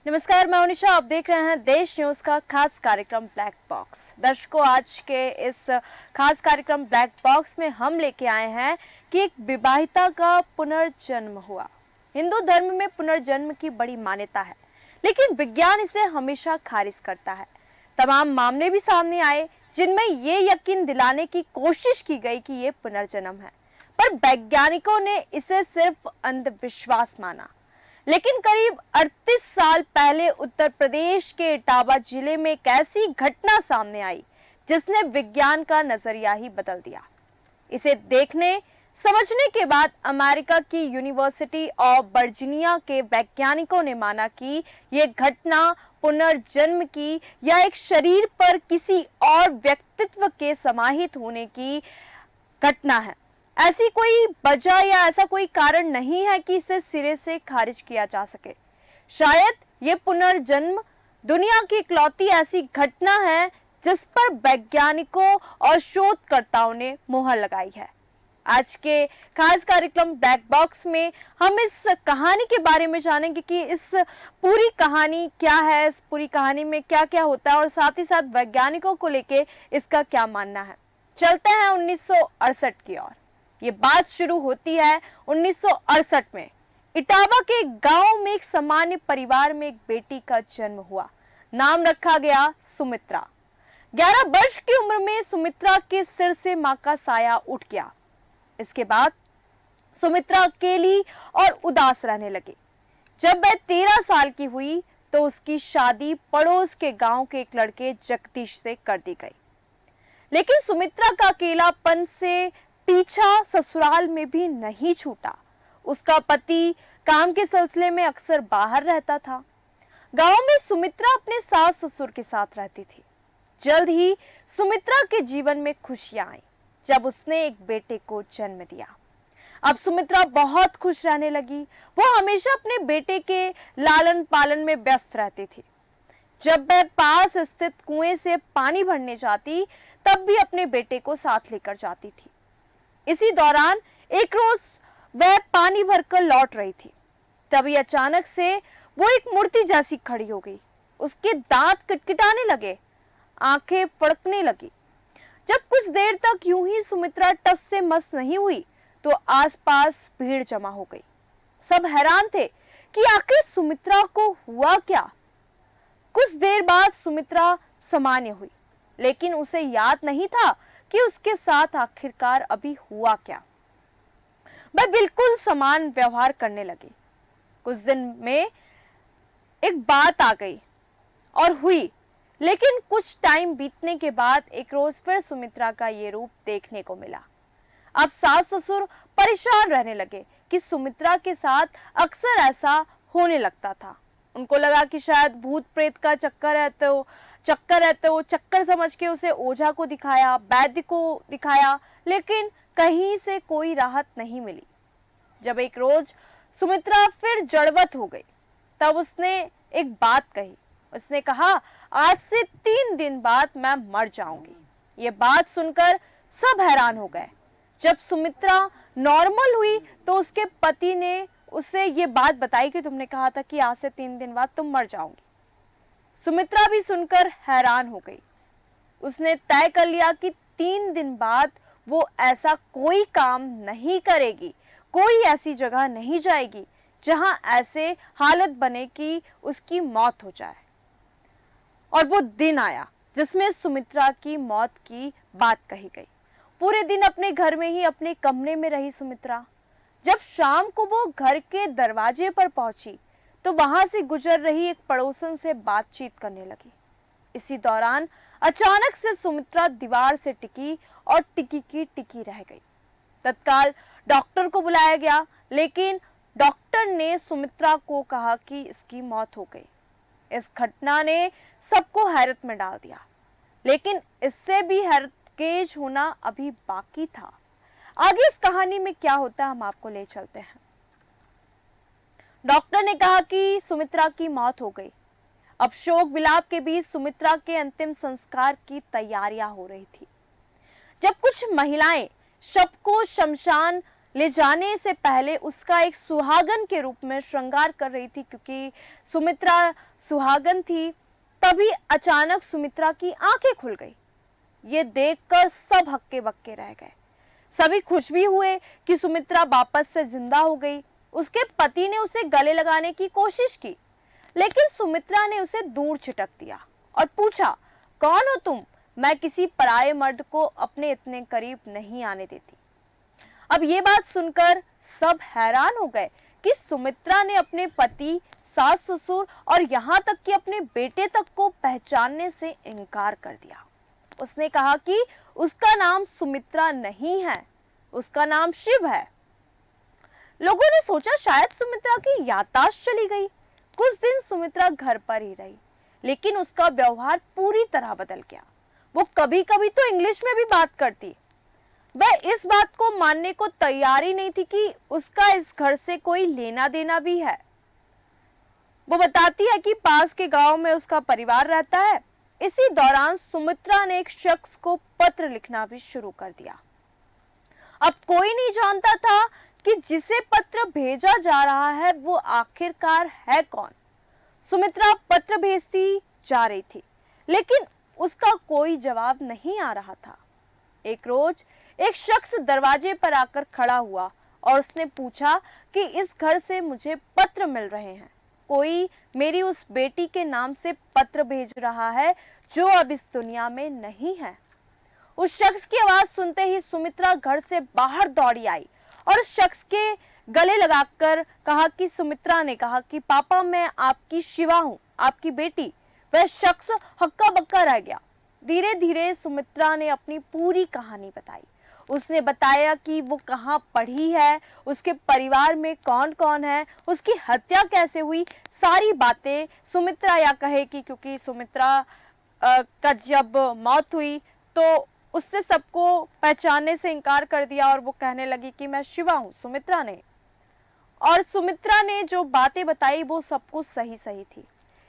नमस्कार, मैं उनिशा। आप देख रहे हैं देश न्यूज का खास कार्यक्रम ब्लैक बॉक्स। दर्शकों, आज के इस खास कार्यक्रम ब्लैक बॉक्स में हम लेके आए हैं कि एक विवाहिता का पुनर्जन्म हुआ। हिंदू धर्म में पुनर्जन्म की बड़ी मान्यता है, लेकिन विज्ञान इसे हमेशा खारिज करता है। तमाम मामले भी सामने आए जिनमें ये यकीन दिलाने की कोशिश की गई कि ये पुनर्जन्म है, पर वैज्ञानिकों ने इसे सिर्फ अंधविश्वास माना। लेकिन करीब 38 साल पहले उत्तर प्रदेश के इटावा जिले में एक ऐसी घटना सामने आई जिसने विज्ञान का नजरिया ही बदल दिया। इसे देखने समझने के बाद अमेरिका की यूनिवर्सिटी ऑफ वर्जीनिया के वैज्ञानिकों ने माना कि यह घटना पुनर्जन्म की या एक शरीर पर किसी और व्यक्तित्व के समाहित होने की घटना है। ऐसी कोई वजह या ऐसा कोई कारण नहीं है कि इसे सिरे से खारिज किया जा सके। शायद ये पुनर्जन्म दुनिया की इकलौती ऐसी घटना है जिस पर वैज्ञानिकों और शोधकर्ताओं ने मुहर लगाई है। आज के खास कार्यक्रम ब्लैक बॉक्स में हम इस कहानी के बारे में जानेंगे कि इस पूरी कहानी क्या है, इस पूरी कहानी में क्या क्या होता है और साथ ही साथ वैज्ञानिकों को लेके इसका क्या मानना है। चलते हैं 1968 की ओर। ये बात शुरू होती है 1968 में। इटावा के गांव में एक सामान्य परिवार में एक बेटी का जन्म हुआ। नाम रखा गया सुमित्रा। 11 वर्ष की उम्र में सुमित्रा के सिर से मां का साया उठ गया। इसके बाद सुमित्रा अकेली और उदास रहने लगी। जब वह 13 साल की हुई तो उसकी शादी पड़ोस के गांव के एक लड़के जगदीश से कर दी गई। लेकिन सुमित्रा का अकेलापन से पीछा ससुराल में भी नहीं छूटा। उसका पति काम के सिलसिले में अक्सर बाहर रहता था। गांव में सुमित्रा अपने सास ससुर के साथ रहती थी। जल्द ही सुमित्रा के जीवन में खुशियां आई जब उसने एक बेटे को जन्म दिया। अब सुमित्रा बहुत खुश रहने लगी। वो हमेशा अपने बेटे के लालन पालन में व्यस्त रहती थी। जब वह पास स्थित कुएं से पानी भरने जाती तब भी अपने बेटे को साथ लेकर जाती थी। इसी दौरान एक रोज वह पानी भरकर लौट रही थी। तभी अचानक से वो एक मूर्ति जैसी खड़ी हो गई। उसके दांत किटकिटाने लगे, आंखें फड़कने लगी। जब कुछ देर तक यूं ही सुमित्रा टस से मस नहीं हुई तो आसपास भीड़ जमा हो गई। सब हैरान थे कि आखिर सुमित्रा को हुआ क्या। कुछ देर बाद सुमित्रा सामान्य हुई, लेकिन उसे याद नहीं था कि उसके साथ आखिरकार अभी हुआ क्या। वह बिल्कुल समान व्यवहार करने लगी। कुछ दिन में एक बात आ गई और हुई, लेकिन कुछ टाइम बीतने के बाद एक रोज फिर सुमित्रा का ये रूप देखने को मिला। अब सास ससुर परेशान रहने लगे कि सुमित्रा के साथ अक्सर ऐसा होने लगता था। उनको लगा कि शायद भूत प्रेत का चक्कर समझ के उसे ओझा को दिखाया, वैद्य को दिखाया, लेकिन कहीं से कोई राहत नहीं मिली। जब एक रोज सुमित्रा फिर जड़वत हो गई तब उसने एक बात कही। उसने कहा, आज से 3 दिन बाद मैं मर जाऊंगी। ये बात सुनकर सब हैरान हो गए। जब सुमित्रा नॉर्मल हुई तो उसके पति ने उसे ये बात बताई कि तुमने कहा था कि आज से 3 दिन बाद तुम मर जाओगी। सुमित्रा भी सुनकर हैरान हो गई। उसने तय कर लिया कि 3 दिन बाद वो ऐसा कोई काम नहीं करेगी, कोई ऐसी जगह नहीं जाएगी जहां ऐसे हालत बने कि उसकी मौत हो जाए। और वो दिन आया जिसमें सुमित्रा की मौत की बात कही गई। पूरे दिन अपने घर में ही अपने कमरे में रही सुमित्रा। जब शाम को वो घर के दरवाजे पर पहुंची तो वहां से गुजर रही एक पड़ोसन से बातचीत करने लगी। इसी दौरान अचानक से सुमित्रा दीवार से टिकी और टिकी की टिकी रह गई। तत्काल डॉक्टर को बुलाया गया, लेकिन डॉक्टर ने सुमित्रा को कहा कि इसकी मौत हो गई। इस घटना ने सबको हैरत में डाल दिया, लेकिन इससे भी हैरतगेज होना अभी बाकी था। आगे इस कहानी में क्या होता है हम आपको ले चलते हैं। डॉक्टर ने कहा कि सुमित्रा की मौत हो गई। अब शोक विलाप के बीच सुमित्रा के अंतिम संस्कार की तैयारियां हो रही थी। जब कुछ महिलाएं शव को शमशान ले जाने से पहले उसका एक सुहागन के रूप में श्रृंगार कर रही थी, क्योंकि सुमित्रा सुहागन थी। तभी अचानक सुमित्रा की आंखें खुल गई। ये देखकर सब हक्के बक्के रह गए। सभी खुश भी हुए कि सुमित्रा वापस से जिंदा हो गई। उसके पति ने उसे गले लगाने की कोशिश की, लेकिन सुमित्रा ने उसे दूर छिटक दिया और पूछा, कौन हो तुम? मैं किसी पराये मर्द को अपने इतने करीब नहीं आने देती। अब ये बात सुनकर सब हैरान हो गए कि सुमित्रा ने अपने पति, सास ससुर और यहाँ तक कि अपने बेटे तक को पहचानने से इनकार कर दिया। उसने कहा कि उसका नाम सुमित्रा नहीं है, उसका नाम शिव है। लोगों ने सोचा शायद सुमित्रा की याददाश्त चली गई। कुछ दिन सुमित्रा घर पर ही रही, लेकिन उसका व्यवहार पूरी तरह बदल गया। वो कभी कभी तो इंग्लिश में भी बात करती। वह इस बात को मानने को तैयार ही नहीं थी कि उसका इस घर से कोई लेना देना भी है। वो बताती है कि पास के गांव में उसका परिवार रहता है। इसी दौरान सुमित्रा ने एक शख्स को पत्र लिखना भी शुरू कर दिया। अब कोई नहीं जानता था कि जिसे पत्र भेजा जा रहा है वो आखिरकार है कौन। सुमित्रा पत्र भेजती जा रही थी, लेकिन उसका कोई जवाब नहीं आ रहा था। एक रोज एक शख्स दरवाजे पर आकर खड़ा हुआ और उसने पूछा कि इस घर से मुझे पत्र मिल रहे हैं। कोई मेरी उस बेटी के नाम से पत्र भेज रहा है जो अब इस दुनिया में नहीं है। उस शख्स की आवाज सुनते ही सुमित्रा घर से बाहर दौड़ी आई और उस शख्स के गले लगाकर कहा कि सुमित्रा ने कहा कि पापा, मैं आपकी शिवा हूँ, आपकी बेटी। वह शख्स हक्का बक्का रह गया। धीरे धीरे सुमित्रा ने अपनी पूरी कहानी बताई। उसने बताया कि वो कहाँ पढ़ी है, उसके परिवार में कौन कौन है, उसकी हत्या कैसे हुई। सारी बातें सुमित्रा या कहे कि क्योंकि सुमित्रा का जब मौत हुई तो उससे सबको पहचानने से इनकार कर दिया और वो कहने लगी कि मैं शिवा हूँ, सुमित्रा ने। और सुमित्रा ने जो बातें बताई वो सब कुछ सही सही थी।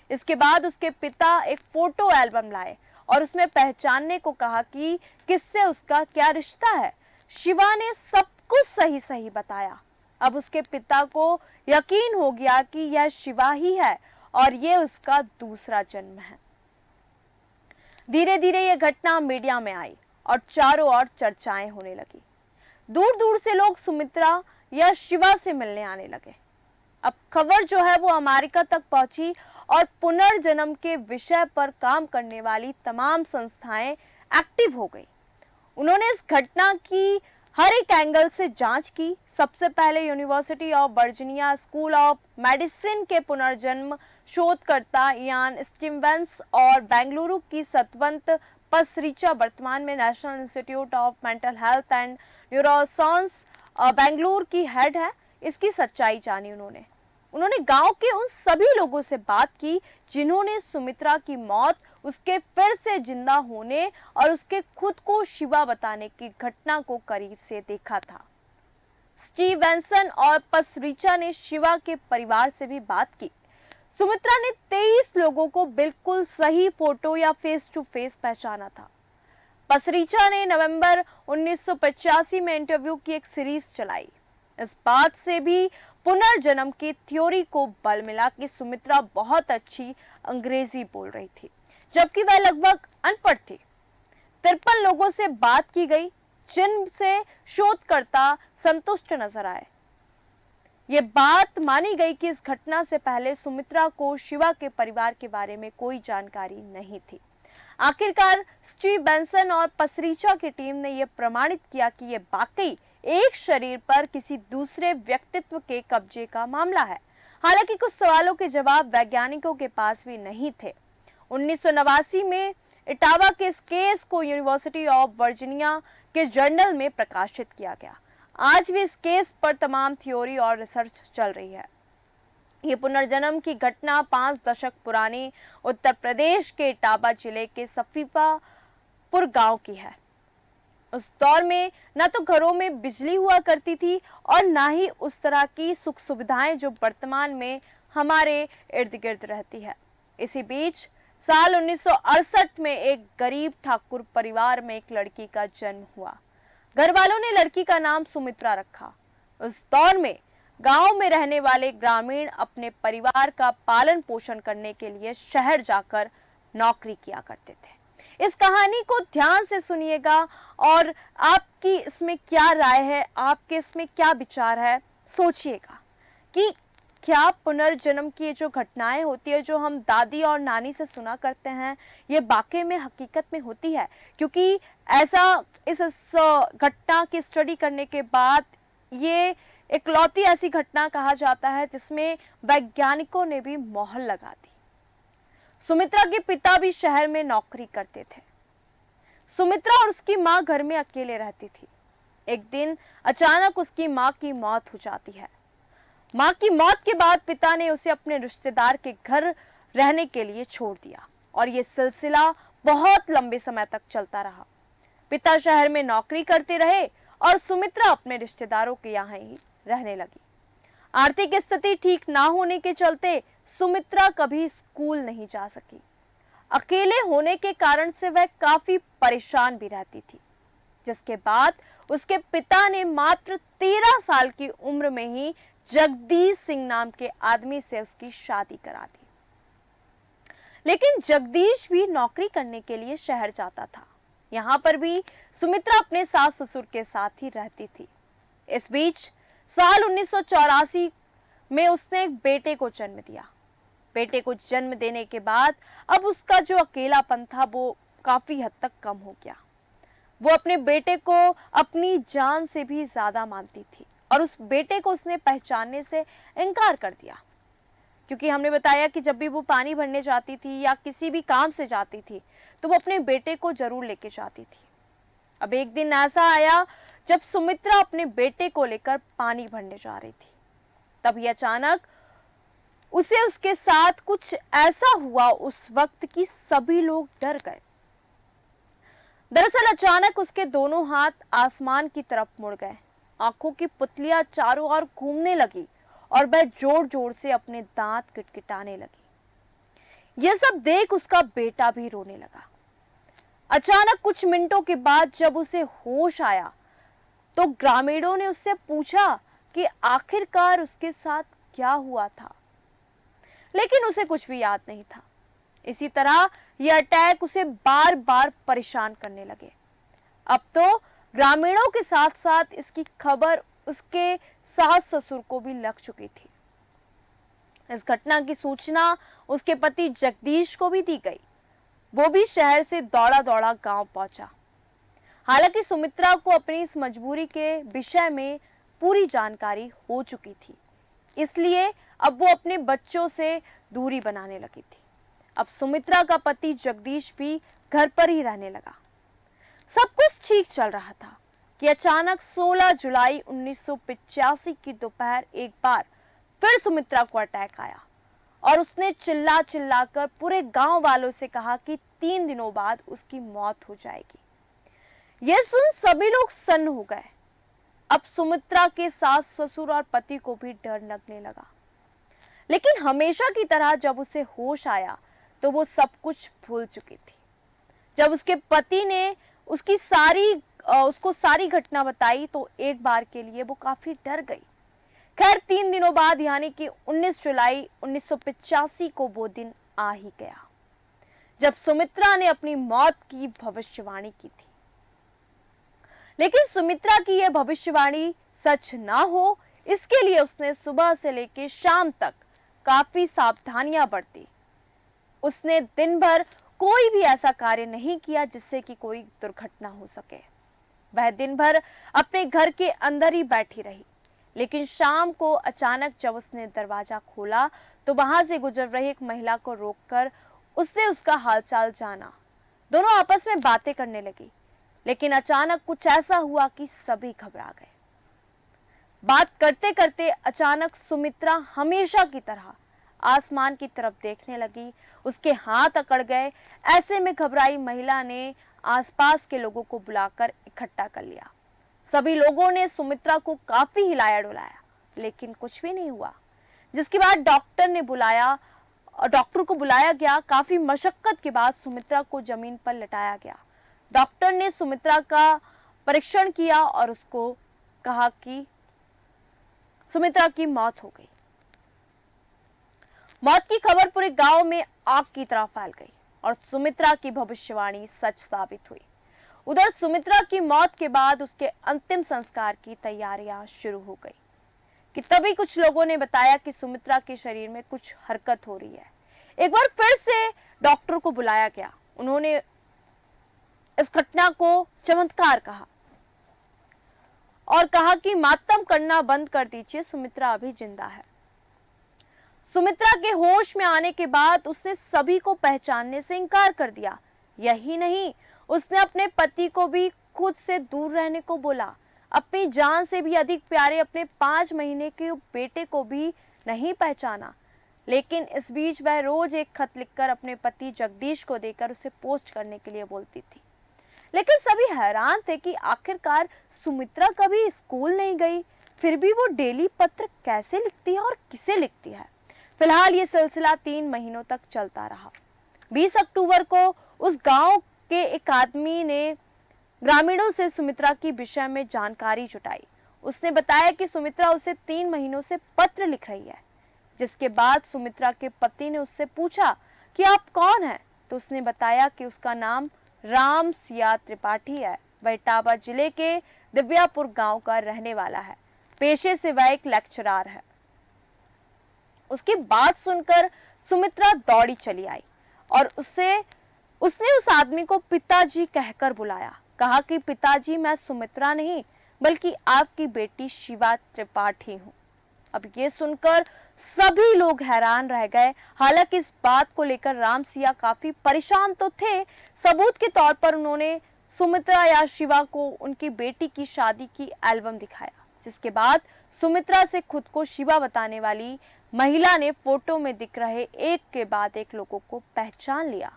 इसके बाद उसके पिता एक फोटो एल्बम लाए और उसमें पहचानने को कहा कि किससे उसका क्या रिश्ता है। शिवा ने सब कुछ सही सही बताया। अब उसके पिता को यकीन हो गया कि यह शिवा ही है और यह उसका दूसरा जन्म है। धीरे धीरे यह घटना मीडिया में आई और चारों ओर चर्चाएं होने लगी। दूर दूर से लोग सुमित्रा या शिवा से मिलने आने लगे। अब खबर जो है वो अमेरिका तक पहुंची और पुनर्जन्म के विषय पर काम करने वाली तमाम संस्थाएं एक्टिव हो गई। उन्होंने इस घटना की हर एक एंगल से जांच की। सबसे पहले university of Virginia school of medicine के पुनर्जन्म शोधकर्ता इयान स्टीवंस और बेंगलुरु की सतवंत पसरीचा वर्तमान में national institute of mental health and neuroscience Bengaluru की हेड है, इसकी सच्चाई जानी। उन्होंने गांव के उन सभी लोगों से बात की जिन्होंने सुमित्रा की मौत, उसके फिर से जिंदा होने और उसके खुद को शिवा बताने की घटना को करीब से देखा था। स्टीवेंसन और पसरीचा ने शिवा के परिवार से भी बात की। सुमित्रा ने 23 लोगों को बिल्कुल सही फोटो या फेस टू फेस पहचाना था। पसरीचा ने नवंबर 1985 में इंटरव्यू की एक सीरीज चलाई। इस बात से भी पुनर्जन्म की थ्योरी को बल मिला कि सुमित्रा बहुत अच्छी अंग्रेजी बोल रही थी, जबकि वह लगभग अनपढ़ थी। 53 लोगों से बात की गई जिनसे शोधकर्ता संतुष्ट नजर आए। ये बात मानी गई कि इस घटना से पहले सुमित्रा को शिवा के परिवार के बारे में कोई जानकारी नहीं थी। आखिरकार स्टीव बेंसन और पसरीचा की टीम ने यह प्रमाणित किया कि यह वाकई एक शरीर पर किसी दूसरे व्यक्तित्व के कब्जे का मामला है। हालांकि कुछ सवालों के जवाब वैज्ञानिकों के पास भी नहीं थे। 1989 में इटावा के इस केस को यूनिवर्सिटी ऑफ वर्जीनिया के जर्नल में प्रकाशित किया गया। आज भी इस केस पर तमाम थ्योरी और रिसर्च चल रही है। ये पुनर्जन्म की घटना 5 दशक पुरानी उत्तर प्रदेश के इटावा जिले के सफीपापुर गांव की है। उस दौर में न तो घरों में बिजली हुआ करती थी और ना ही उस तरह की सुख सुविधाएं जो वर्तमान में हमारे इर्द गिर्द रहती है। इसी बीच साल 1968 में एक गरीब ठाकुर परिवार में एक लड़की का जन्म हुआ। घर वालों ने लड़की का नाम सुमित्रा रखा। उस दौर में गांव में रहने वाले ग्रामीण अपने परिवार का पालन पोषण करने के लिए शहर जाकर नौकरी किया करते थे। इस कहानी को ध्यान से सुनिएगा और आपकी इसमें क्या राय है, आपके इसमें क्या विचार है, सोचिएगा कि क्या पुनर्जन्म की जो घटनाएं होती है, जो हम दादी और नानी से सुना करते हैं, ये वाकई में हकीकत में होती है? क्योंकि ऐसा इस घटना की स्टडी करने के बाद ये इकलौती ऐसी घटना कहा जाता है जिसमें वैज्ञानिकों ने भी मोहर लगा दी। सुमित्रा के पिता भी शहर में नौकरी करते थे। सुमित्रा और उसकी मां घर में अकेले रहती थी। एक दिन अचानक उसकी मां की मौत हो जाती है। मां की मौत के बाद पिता ने उसे अपने रिश्तेदार के घर रहने के लिए छोड़ दिया और ये सिलसिला बहुत लंबे समय तक चलता रहा। पिता शहर में नौकरी करते रहे और सुमित्रा अपने रिश्तेदारों के यहाँ ही रहने लगी। आर्थिक स्थिति ठीक ना होने के चलते सुमित्रा कभी स्कूल नहीं जा सकी। अकेले होने के कारण से वह काफी परेशान भी रहती थी, जिसके बाद उसके पिता ने मात्र 13 साल की उम्र में ही जगदीश सिंह नाम के आदमी से उसकी शादी करा दी। लेकिन जगदीश भी नौकरी करने के लिए शहर जाता था। यहाँ पर भी सुमित्रा अपने सास ससुर के साथ ही रहती थी। इस बीच साल 1984 में उसने एक बेटे को जन्म दिया। बेटे को जन्म देने के बाद अब उसका जो अकेलापन था वो काफी हद तक कम हो गया। वो अपने बेटे को अपनी जान से भी ज्यादा मानती थी और उस बेटे को उसने पहचानने से इनकार कर दिया, क्योंकि हमने बताया कि जब भी वो पानी भरने जाती थी या किसी भी काम से जाती थी तो वो अपने बेटे को जरूर लेके जाती थी। अब एक दिन ऐसा आया जब सुमित्रा अपने बेटे को लेकर पानी भरने जा रही थी। तभी अचानक उसे उसके साथ कुछ ऐसा हुआ उस वक्त कि सभी लोग डर गए। दरअसल अचानक उसके दोनों हाथ आसमान की तरफ मुड़ गए, आंखों की पुतलियां चारों ओर घूमने लगी और वह जोर जोर से अपने दांत किटकिटाने लगी। यह सब देख उसका बेटा भी रोने लगा। अचानक कुछ मिनटों के बाद जब उसे होश आया तो ग्रामीणों ने उससे पूछा कि आखिरकार उसके साथ क्या हुआ था, लेकिन उसे कुछ भी याद नहीं था। इसी तरह यह अटैक उसे बार बार परेशान करने लगे। अब तो ग्रामीणों के साथ साथ इसकी खबर उसके सास ससुर को भी लग चुकी थी। इस घटना की सूचना उसके पति जगदीश को भी दी गई। वो भी शहर से दौड़ा दौड़ा गांव पहुंचा। हालांकि सुमित्रा को अपनी इस मजबूरी के विषय में पूरी जानकारी हो चुकी थी, इसलिए अब वो अपने बच्चों से दूरी बनाने लगी थी। अब सुमित्रा का पति जगदीश भी घर पर ही रहने लगा। सब कुछ ठीक चल रहा था कि अचानक 16 जुलाई 1985 की दोपहर एक बार फिर सुमित्रा को अटैक आया और उसने चिल्ला चिल्लाकर पूरे गांव वालों से कहा कि 3 दिनों बाद उसकी मौत हो जाएगी। यह सुन सभी लोग सन्न हो गए। अब सुमित्रा के सास ससुर और पति को भी डर लगने लगा, लेकिन हमेशा की तरह जब उसे होश आया तो वो सब कुछ भूल चुकी थी। जब उसके पति ने उसको सारी घटना बताई तो एक बार के लिए वो काफी डर गई। खैर 3 दिनों बाद यानी कि 19 जुलाई 1985 को वो दिन आ ही गया जब सुमित्रा ने अपनी मौत की भविष्यवाणी की थी। लेकिन सुमित्रा की यह भविष्यवाणी सच ना हो, इसके लिए उसने सुबह से लेकर शाम तक काफी सावधानियां बरती। उसने दिन भर कोई भी ऐसा कार्य नहीं किया जिससे कि कोई दुर्घटना हो सके। वह दिन भर अपने घर के अंदर ही बैठी रही, लेकिन शाम को अचानक जब उसने दरवाजा खोला तो वहां से गुजर रही एक महिला को रोककर उससे उसका हालचाल जाना। दोनों आपस में बातें करने लगी, लेकिन अचानक कुछ ऐसा हुआ कि सभी घबरा गए। बात करते करते अचानक सुमित्रा हमेशा की तरह आसमान की तरफ देखने लगी। उसके हाथ अकड़ गए। ऐसे में घबराई महिला ने आसपास के लोगों को बुलाकर इकट्ठा कर लिया। सभी लोगों ने सुमित्रा को काफी हिलाया डुलाया, लेकिन कुछ भी नहीं हुआ। जिसके बाद डॉक्टर को बुलाया गया। काफी मशक्कत के बाद सुमित्रा को जमीन पर लटाया गया। डॉक्टर ने सुमित्रा का परीक्षण किया और उसको कहा कि सुमित्रा की मौत हो गई। मौत की खबर पूरे गांव में आग की तरह फैल गई और सुमित्रा की भविष्यवाणी सच साबित हुई। उधर सुमित्रा की मौत के बाद उसके अंतिम संस्कार की तैयारियां शुरू हो गई कि तभी कुछ लोगों ने बताया कि सुमित्रा के शरीर में कुछ हरकत हो रही है। एक बार फिर से डॉक्टर को बुलाया गया। उन्होंने इस घटना को चमत्कार कहा और कहा कि मातम करना बंद कर दीजिए, सुमित्रा अभी जिंदा है। सुमित्रा के होश में आने के बाद उसने सभी को पहचानने से इनकार कर दिया। यही नहीं, उसने अपने पति को भी खुद से दूर रहने को बोला। अपनी जान से भी अधिक प्यारे अपने 5 महीने के बेटे को भी नहीं पहचाना। लेकिन इस बीच वह रोज एक खत लिखकर अपने पति जगदीश को देकर उसे पोस्ट करने के लिए बोलती थी। लेकिन सभी हैरान थे कि आखिरकार सुमित्रा कभी स्कूल नहीं गई, फिर भी वो डेली पत्र कैसे लिखती है और किसे लिखती है। फिलहाल ये सिलसिला 3 महीनों तक चलता रहा। 20 अक्टूबर को उस गांव के एक आदमी ने ग्रामीणों से सुमित्रा की विषय में जानकारी जुटाई। उसने बताया कि सुमित्रा उसे 3 महीनों से पत्र लिख रही है। जिसके बाद सुमित्रा के पति ने उससे पूछा कि आप कौन हैं, तो उसने बताया कि उसका नाम राम सिया त्रिपाठी है। वह इटावा जिले के दिव्यापुर गांव का रहने वाला है। पेशे से वह एक लेक्चरर है। उसकी बात सुनकर सुमित्रा दौड़ी चली आई और उसने उस आदमी को पिताजी कहकर बुलाया। कहा कि पिताजी, मैं सुमित्रा नहीं बल्कि आपकी बेटी शिवा त्रिपाठी हूँ। अब ये सुनकर सभी लोग हैरान रह गए। हालांकि इस बात को लेकर राम सिया काफी परेशान तो थे। सबूत के तौर पर उन्होंने सुमित्रा या शिवा को उनकी बेटी की शादी की एल्बम दिखाया, जिसके बाद सुमित्रा से खुद को शिवा बताने वाली महिला ने फोटो में दिख रहे एक के बाद एक लोगों को पहचान लिया।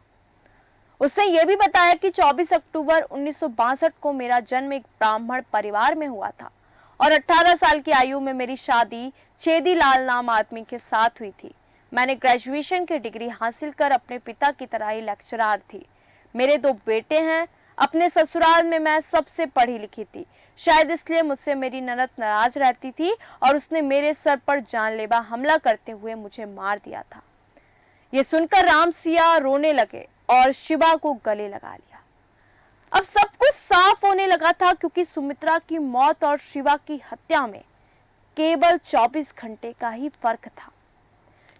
उसने ये भी बताया कि 24 अक्टूबर 1962 को मेरा जन्म एक ब्राह्मण परिवार में हुआ था और 18 साल की आयु में मेरी शादी छेदी लाल नाम आदमी के साथ हुई थी। मैंने ग्रेजुएशन की डिग्री हासिल कर अपने पिता की तरह ही लेक्चरर थी। मेरे 2 बेटे हैं। अपने ससुराल में मैं सबसे पढ़ी लिखी थी। शायद इसलिए मुझसे मेरी ननद नाराज रहती थी और उसने मेरे सर पर जानलेवा हमला करते हुए मुझे मार दिया था। ये सुनकर राम सिया रोने लगे और शिवा को गले लगा लिया। अब सब कुछ साफ होने लगा था, क्योंकि सुमित्रा की मौत और शिवा की हत्या में केवल 24 घंटे का ही फर्क था।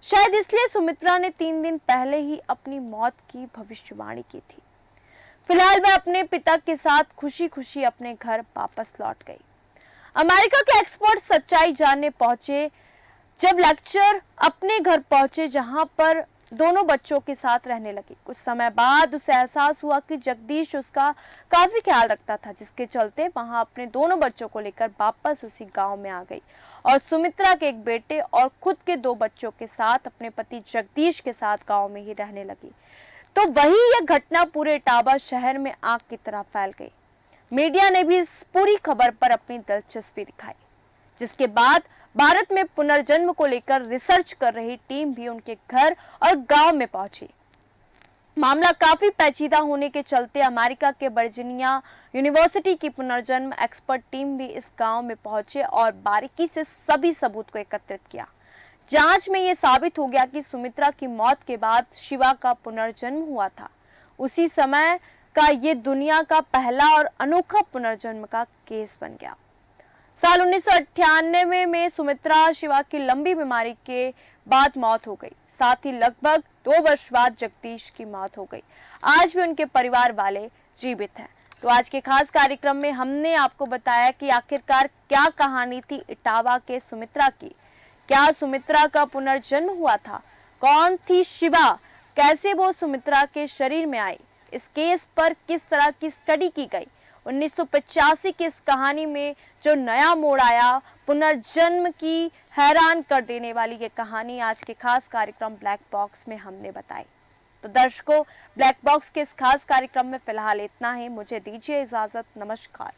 शायद इसलिए सुमित्रा ने 3 दिन पहले ही अपनी मौत की भविष्यवाणी की थी। फिलहाल वह अपने पिता के साथ खुशी खुशी अपने घर वापस लौट गई। अमेरिका के एक्सपर्ट सच्चाई जानने पहुंचे जब लेक्चर अपने घर पहुंचे, जहां पर दोनों बच्चों के साथ रहने लगी। कुछ समय बाद उसे एहसास हुआ कि जगदीश उसका काफी ख्याल रखता था, जिसके चलते वहां अपने दोनों बच्चों को लेकर वापस उसी गांव में आ गई और सुमित्रा के एक बेटे और खुद के 2 बच्चों के साथ अपने पति जगदीश के साथ गांव में ही रहने लगी। तो वही यह घटना पूरे इटावा शहर में आग की तरह फैल गई। मीडिया ने भी इस पूरी खबर पर अपनी दिलचस्पी दिखाई, जिसके बाद भारत में पुनर्जन्म को लेकर रिसर्च कर रही टीम भी उनके घर और गांव में पहुंची। मामला काफी पेचीदा होने के चलते अमेरिका के वर्जीनिया यूनिवर्सिटी की पुनर्जन्म एक्सपर्ट टीम भी इस गांव में पहुंचे और बारीकी से सभी सबूत को एकत्रित किया। जांच में यह साबित हो गया कि सुमित्रा की मौत के बाद शिवा का पुनर्जन्म हुआ था। उसी समय का ये दुनिया का पहला और अनोखा पुनर्जन्म का केस बन गया। साल 1998 में सुमित्रा शिवा की लंबी बीमारी के बाद मौत हो गई। साथ ही लगभग 2 वर्ष बाद जगदीश की मौत हो गई। आज भी उनके परिवार वाले जीवित हैं। तो आज के खास कार्यक्रम में हमने आपको बताया कि आखिरकार क्या कहानी थी इटावा के सुमित्रा की। क्या सुमित्रा का पुनर्जन्म हुआ था? कौन थी शिवा? कैसे वो सुमित्रा के शरीर में आई? इस केस पर किस तरह की स्टडी की गई? 1985 की इस कहानी में जो नया मोड़ आया, पुनर्जन्म की हैरान कर देने वाली ये कहानी आज के खास कार्यक्रम ब्लैक बॉक्स में हमने बताई। तो दर्शकों, ब्लैक बॉक्स के इस खास कार्यक्रम में फिलहाल इतना ही। मुझे दीजिए इजाजत। नमस्कार।